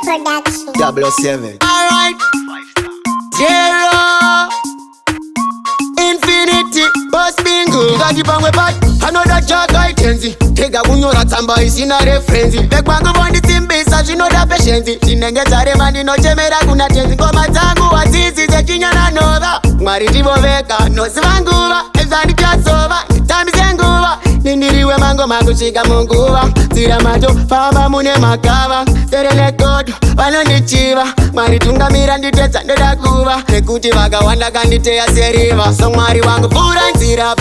Production. 007. Alright. Zero. Infinity. Boss bingo. Ikakipangwe pat. Another jog I tenzi. Tega kunyora tsamba isina referensi. Bekwangu bondi timbisa zvinoda patience. Chinengedza remani nochemera kuna tenzi. Ngoma dzangu wadzizi dzechinyana nova. Mwari ndivoveka noziva nguva. Ezvandichazova nditambise nguva. Nindiriwe mango kusvika munguva. Tsira macho famba mune makava. Serele kodo vanondichiva. Mwari tungamira nditedza ndoda kuva. Nekuti vakawanda kanditeya seriva. So mwari wangu vhura nzira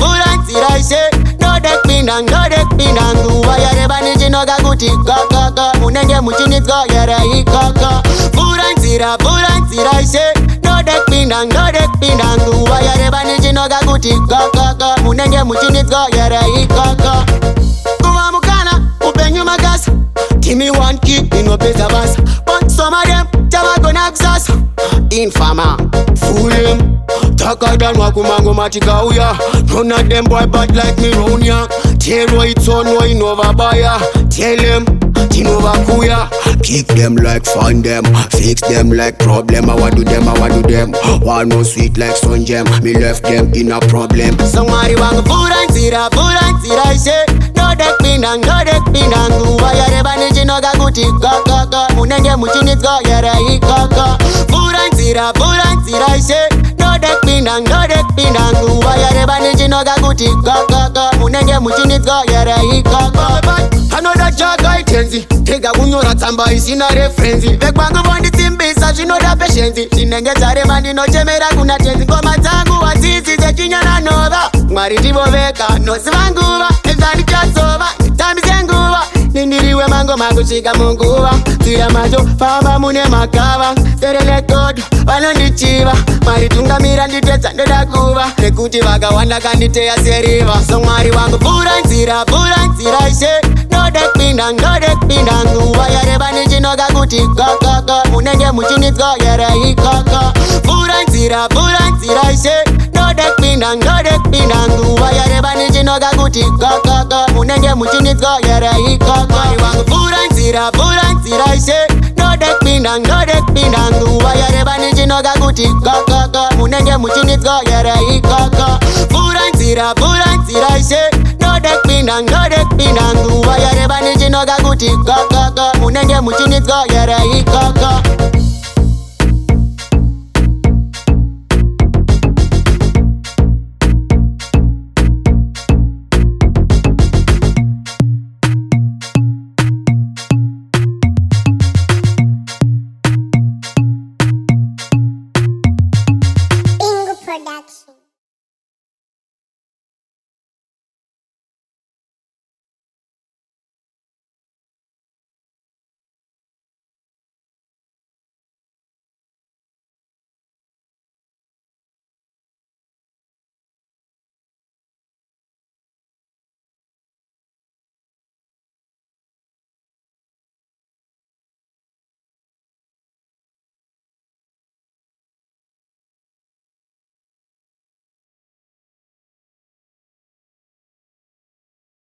ishe. Ndode kupinda nguva yareba nichinoka kuti kakaka. Munenge muchinitswa yara ikaka. Vhura nzira ishe. Ndode kupinda nguva yareba nichinoka kuti kakaka. Munenge muchinitswa yara ikaka. Kuva mukana upenyu makasa. Give me one kick inopedza basa. But some of them tavagona kusasa. Infama fool him. Takadanwa kumango matikauya. None of them boy bad like me round ya. Tell what it's on what inova baya. Tell him tinova kuya. Kick them like fun them, fix them like problem. I want do them. One no sweet like sun gem. Me left them in a problem. Somebody wangu vhura nzira ishe. Ndode kupinda nguva yareba nichinoka kuti kakaka. Munenge muchinitswa yara ikaka. Vhura nzira ishe. Ndode kupinda nguva yareba nichinoka kuti kakaka. Munenge muchinitswa yara ikaka. Another jog I tenzi. Tega kunyora tsamba isina referensi. Bekwangu vonditsimbisa zvinoda patience. Chinengedza remani nochemera kuna tenzi. Ngoma dzangu wadzizi dzechinyana nova. Mwari ndivoveka noziva nguva. Ezvandichazova nditambise nguva. Nindiriwe mango kusvika munguva. Tsira macho famba mune makava. Serele kodo vanondichiva. Mwari tungamira nditedza ndoda kuva. Nekuti vakawanda kanditeya seriva. So mwari wangu vhura nzira ishe. Ndode kupinda nguva yareba nichinoka kuti kakaka. Munenge muchinitswa yara ikaka. Vhura nzira ishe. Ndode kupinda nguva yareba nichinoka kuti kakaka. Munenge muchinitswa yara ikaka. Mwari wangu vhura nzira ishe. Ndode kupinda nguva yareba nichinoka kuti kakaka. Munenge muchinitswa yara ikaka. Vhura nzira ishe. Ndode kupinda nguva yareba nichinoka kuti kakaka. Munenge muchinitswa yara ikaka.